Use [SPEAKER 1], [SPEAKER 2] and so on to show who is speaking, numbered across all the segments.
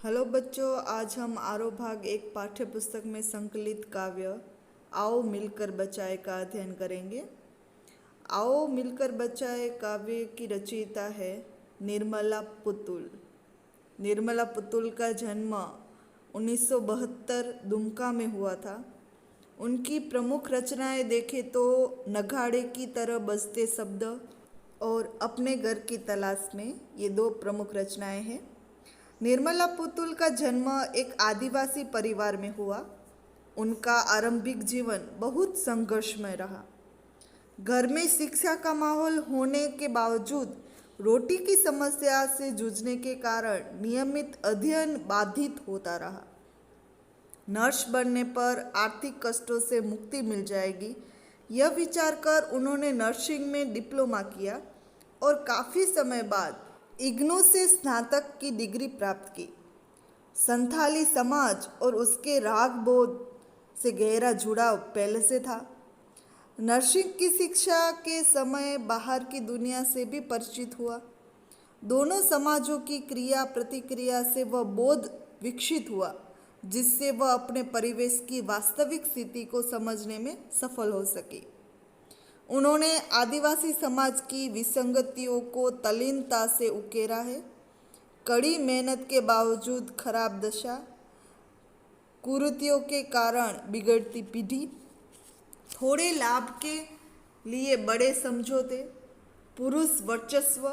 [SPEAKER 1] Hello बच्चों, आज हम आरो भाग एक पाठ्य पुस्तक में संकलित काव्य आओ मिलकर बचाए का अध्ययन करेंगे। आओ मिलकर बचाए काव्य की रचयिता है निर्मला पुतुल। निर्मला पुतुल का जन्म 1972 दुमका में हुआ था। उनकी प्रमुख रचनाएं देखें तो नगाड़े की तरह बजते शब्द और अपने घर की तलाश में, ये दो प्रमुख रचनाएं हैं। निर्मला पुतुल का जन्म एक आदिवासी परिवार में हुआ। उनका आरंभिक जीवन बहुत संघर्षमय रहा। घर में शिक्षा का माहौल होने के बावजूद रोटी की समस्या से जूझने के कारण नियमित अध्ययन बाधित होता रहा। नर्स बनने पर आर्थिक कष्टों से मुक्ति मिल जाएगी, यह विचार कर उन्होंने नर्सिंग में डिप्लोमा किया और काफ़ी समय बाद इग्नू से स्नातक की डिग्री प्राप्त की। संथाली समाज और उसके राग बोध से गहरा जुड़ाव पहले से था। नर्सिंग की शिक्षा के समय बाहर की दुनिया से भी परिचित हुआ। दोनों समाजों की क्रिया प्रतिक्रिया से वह बोध विकसित हुआ, जिससे वह अपने परिवेश की वास्तविक स्थिति को समझने में सफल हो सकी। उन्होंने आदिवासी समाज की विसंगतियों को तल्लीनता से उकेरा है। कड़ी मेहनत के बावजूद खराब दशा, कुरीतियों के कारण बिगड़ती पीढ़ी, थोड़े लाभ के लिए बड़े समझौते, पुरुष वर्चस्व,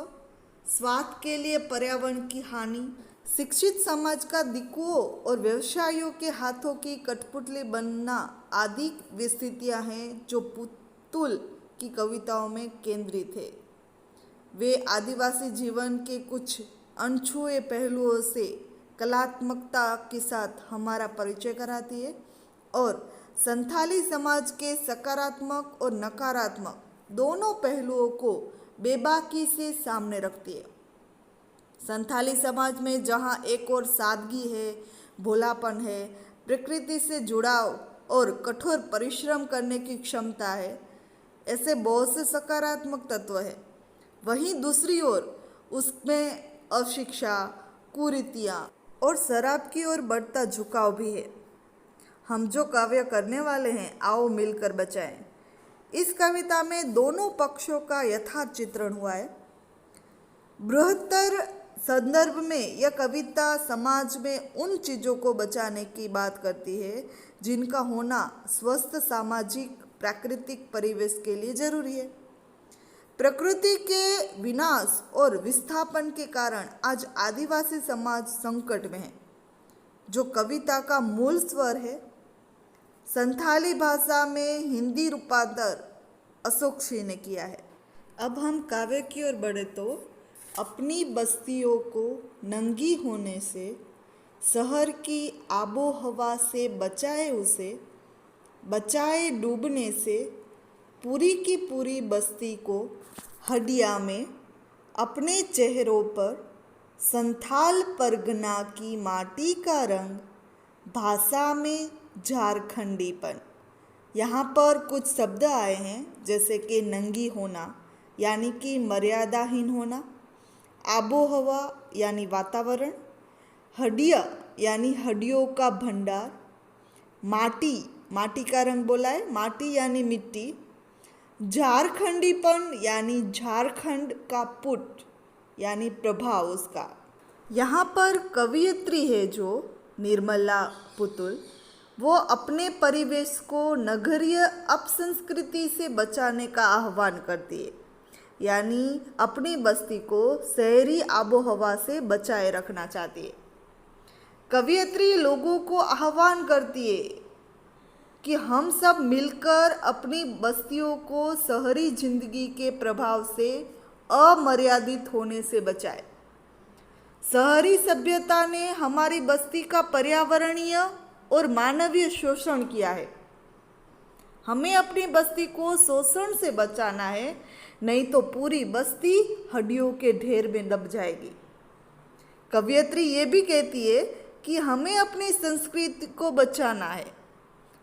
[SPEAKER 1] स्वार्थ के लिए पर्यावरण की हानि, शिक्षित समाज का दिक्कुओं और व्यवसायियों के हाथों की कठपुतली बनना आदि वे स्थितियाँ हैं जो पुतुल की कविताओं में केंद्रित है। वे आदिवासी जीवन के कुछ अनछुए पहलुओं से कलात्मकता के साथ हमारा परिचय कराती है और संथाली समाज के सकारात्मक और नकारात्मक दोनों पहलुओं को बेबाकी से सामने रखती है। संथाली समाज में जहाँ एक और सादगी है, भोलापन है, प्रकृति से जुड़ाव और कठोर परिश्रम करने की क्षमता है, ऐसे बहुत से सकारात्मक तत्व है। वहीं दूसरी ओर उसमें अशिक्षा, कुरीतियाँ और शराब की ओर बढ़ता झुकाव भी है। हम जो काव्य करने वाले हैं, आओ मिलकर बचाएं, इस कविता में दोनों पक्षों का यथार्थ चित्रण हुआ है। बृहत्तर संदर्भ में यह कविता समाज में उन चीज़ों को बचाने की बात करती है जिनका होना स्वस्थ सामाजिक प्राकृतिक परिवेश के लिए जरूरी है। प्रकृति के विनाश और विस्थापन के कारण आज आदिवासी समाज संकट में है, जो कविता का मूल स्वर है। संथाली भाषा में हिंदी रूपांतर अशोक सिंह ने किया है। अब हम काव्य की ओर बढ़े तो अपनी बस्तियों को नंगी होने से, शहर की आबो हवा से बचाए उसे, बचाए डूबने से, पूरी की पूरी बस्ती को हडिया में अपने चेहरों पर, संथाल परगना की माटी का रंग, भाषा में झारखंडीपन। यहाँ पर कुछ शब्द आए हैं जैसे कि नंगी होना यानी कि मर्यादाहीन होना, आबो हवा यानी वातावरण, हडिया यानी हड्डियों का भंडार, माटी, माटी का रंग बोला है, माटी यानी मिट्टी, झारखंडीपन यानी झारखंड का पुट यानी प्रभाव उसका। यहाँ पर कवयित्री है जो निर्मला पुतुल, वो अपने परिवेश को नगरीय अपसंस्कृति से बचाने का आह्वान करती है, यानी अपनी बस्ती को शहरी आबोहवा से बचाए रखना चाहती है। कवयित्री लोगों को आह्वान करती है कि हम सब मिलकर अपनी बस्तियों को शहरी जिंदगी के प्रभाव से अमर्यादित होने से बचाए। शहरी सभ्यता ने हमारी बस्ती का पर्यावरणीय और मानवीय शोषण किया है। हमें अपनी बस्ती को शोषण से बचाना है, नहीं तो पूरी बस्ती हड्डियों के ढेर में दब जाएगी। कवयित्री ये भी कहती है कि हमें अपनी संस्कृति को बचाना है।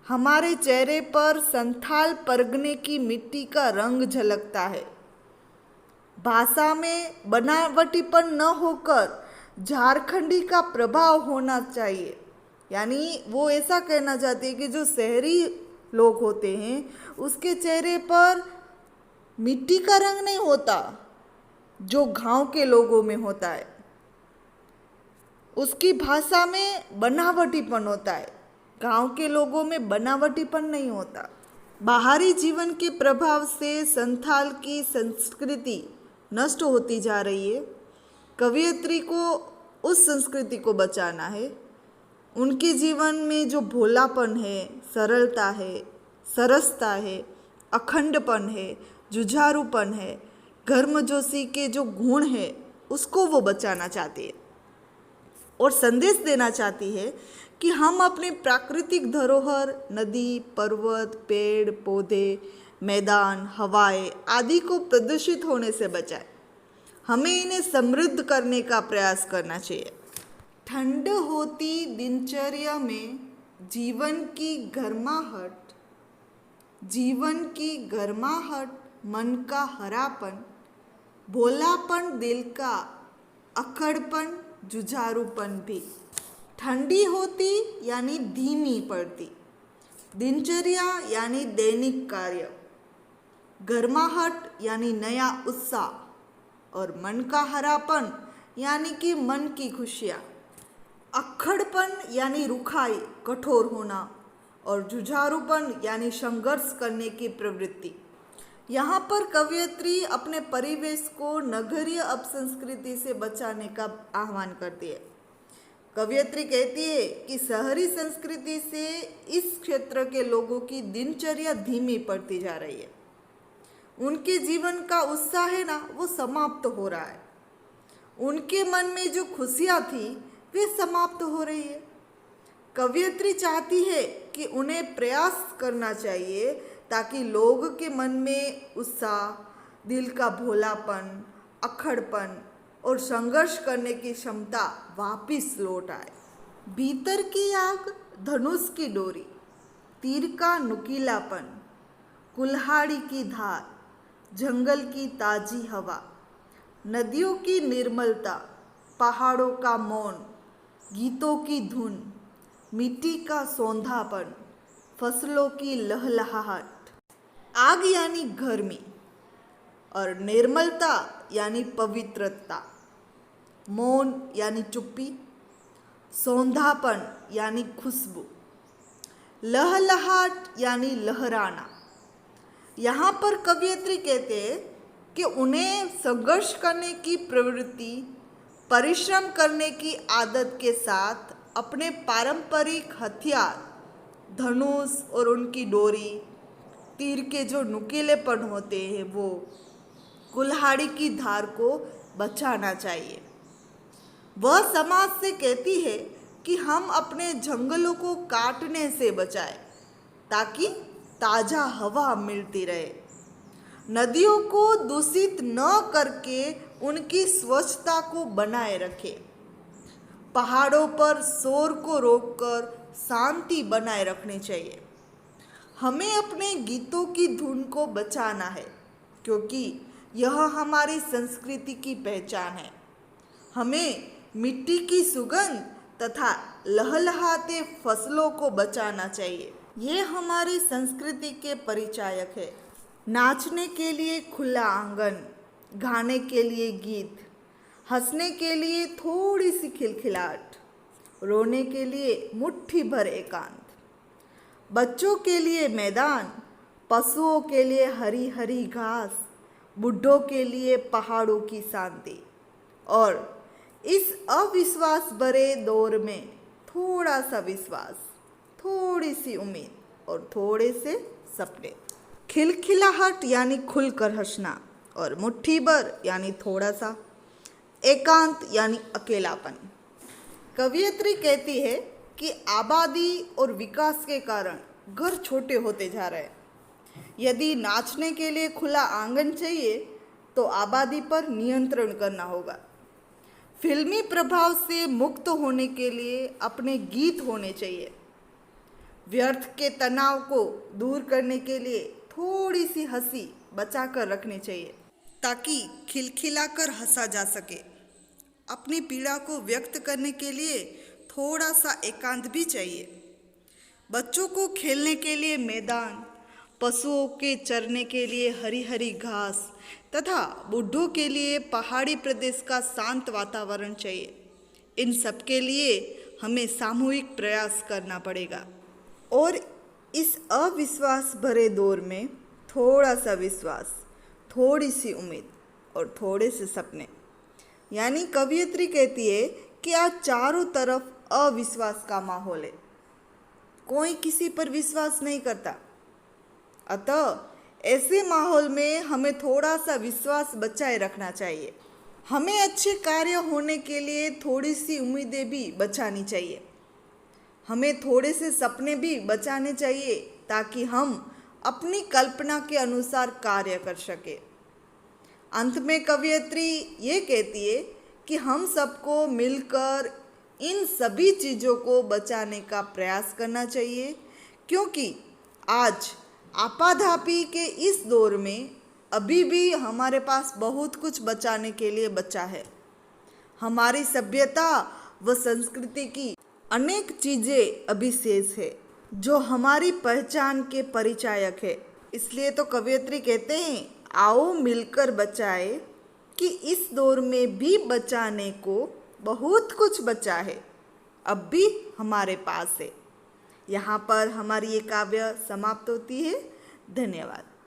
[SPEAKER 1] हमारे चेहरे पर संथाल परगने की मिट्टी का रंग झलकता है। भाषा में बनावटीपन न होकर झारखंडी का प्रभाव होना चाहिए। यानी वो ऐसा कहना चाहती है कि जो शहरी लोग होते हैं उसके चेहरे पर मिट्टी का रंग नहीं होता जो गांव के लोगों में होता है। उसकी भाषा में बनावटीपन होता है, गांव के लोगों में बनावटीपन नहीं होता। बाहरी जीवन के प्रभाव से संथाल की संस्कृति नष्ट होती जा रही है। कवयित्री को उस संस्कृति को बचाना है। उनके जीवन में जो भोलापन है, सरलता है, सरसता है, अखंडपन है, जुझारूपन है, गर्मजोशी के जो गुण है उसको वो बचाना चाहती है और संदेश देना चाहती है कि हम अपनी प्राकृतिक धरोहर नदी, पर्वत, पेड़ पौधे, मैदान, हवाएं आदि को प्रदूषित होने से बचाएं। हमें इन्हें समृद्ध करने का प्रयास करना चाहिए। ठंड होती दिनचर्या में जीवन की गर्माहट, मन का हरापन, भोलापन, दिल का अखड़पन, जुझारूपन भी। ठंडी होती यानी धीमी पड़ती, दिनचर्या यानी दैनिक कार्य, गर्माहट यानी नया उत्साह और मन का हरापन यानी कि मन की खुशियाँ, अक्खड़पन यानी रुखाई, कठोर होना और जुझारूपन यानी संघर्ष करने की प्रवृत्ति। यहाँ पर कवयित्री अपने परिवेश को नगरीय अपसंस्कृति से बचाने का आह्वान करती है। कवयित्री कहती है कि शहरी संस्कृति से इस क्षेत्र के लोगों की दिनचर्या धीमी पड़ती जा रही है। उनके जीवन का उत्साह है ना, वो समाप्त हो रहा है। उनके मन में जो खुशियाँ थी वे समाप्त हो रही है। कवयित्री चाहती है कि उन्हें प्रयास करना चाहिए ताकि लोग के मन में उत्साह, दिल का भोलापन, अक्खड़पन और संघर्ष करने की क्षमता वापिस लौट आए। भीतर की आग, धनुष की डोरी, तीर का नुकीलापन, कुल्हाड़ी की धार, जंगल की ताजी हवा, नदियों की निर्मलता, पहाड़ों का मौन, गीतों की धुन, मिट्टी का सौंधापन, फसलों की लहलहाहट। आग यानी गर्मी और निर्मलता यानी पवित्रता, मौन यानी चुप्पी, सौंधापन यानी खुशबू, लहलहाट यानी लहराना। यहाँ पर कवयित्री कहते हैं कि उन्हें संघर्ष करने की प्रवृत्ति, परिश्रम करने की आदत के साथ अपने पारंपरिक हथियार धनुष और उनकी डोरी, तीर के जो नुकीलेपन होते हैं वो, कुल्हाड़ी की धार को बचाना चाहिए। वह समाज से कहती है कि हम अपने जंगलों को काटने से बचाएं ताकि ताज़ा हवा मिलती रहे। नदियों को दूषित न करके उनकी स्वच्छता को बनाए रखें। पहाड़ों पर शोर को रोककर शांति बनाए रखनी चाहिए। हमें अपने गीतों की धुन को बचाना है क्योंकि यह हमारी संस्कृति की पहचान है। हमें मिट्टी की सुगंध तथा लहलहाते फसलों को बचाना चाहिए। ये हमारी संस्कृति के परिचायक है। नाचने के लिए खुला आंगन, गाने के लिए गीत, हंसने के लिए थोड़ी सी खिलखिलाहट, रोने के लिए मुट्ठी भर एकांत, बच्चों के लिए मैदान, पशुओं के लिए हरी हरी घास, बुढ़ों के लिए पहाड़ों की शांति। और इस अविश्वास भरे दौर में थोड़ा सा विश्वास, थोड़ी सी उम्मीद और थोड़े से सपने। खिलखिलाहट यानी खुलकर हंसना और मुट्ठी भर यानी थोड़ा सा, एकांत यानी अकेलापन। कवयित्री कहती है कि आबादी और विकास के कारण घर छोटे होते जा रहे हैं। यदि नाचने के लिए खुला आंगन चाहिए तो आबादी पर नियंत्रण करना होगा। फिल्मी प्रभाव से मुक्त होने के लिए अपने गीत होने चाहिए। व्यर्थ के तनाव को दूर करने के लिए थोड़ी सी हंसी बचा कर रखनी चाहिए ताकि खिलखिलाकर हंसा जा सके। अपनी पीड़ा को व्यक्त करने के लिए थोड़ा सा एकांत भी चाहिए। बच्चों को खेलने के लिए मैदान, पशुओं के चरने के लिए हरी हरी घास तथा बूढ़ों के लिए पहाड़ी प्रदेश का शांत वातावरण चाहिए। इन सब के लिए हमें सामूहिक प्रयास करना पड़ेगा। और इस अविश्वास भरे दौर में थोड़ा सा विश्वास, थोड़ी सी उम्मीद और थोड़े से सपने, यानी कवयित्री कहती है कि आज चारों तरफ अविश्वास का माहौल है, कोई किसी पर विश्वास नहीं करता। अतः ऐसे माहौल में हमें थोड़ा सा विश्वास बचाए रखना चाहिए। हमें अच्छे कार्य होने के लिए थोड़ी सी उम्मीदें भी बचानी चाहिए। हमें थोड़े से सपने भी बचाने चाहिए ताकि हम अपनी कल्पना के अनुसार कार्य कर सके। अंत में कवयित्री ये कहती है कि हम सबको मिलकर इन सभी चीज़ों को बचाने का प्रयास करना चाहिए, क्योंकि आज आपाधापी के इस दौर में अभी भी हमारे पास बहुत कुछ बचाने के लिए बचा है। हमारी सभ्यता व संस्कृति की अनेक चीज़ें अभी शेष है जो हमारी पहचान के परिचायक है। इसलिए तो कवयित्री कहते हैं, आओ मिलकर बचाए, कि इस दौर में भी बचाने को बहुत कुछ बचा है, अब भी हमारे पास है। यहाँ पर हमारी ये काव्य समाप्त होती है। धन्यवाद।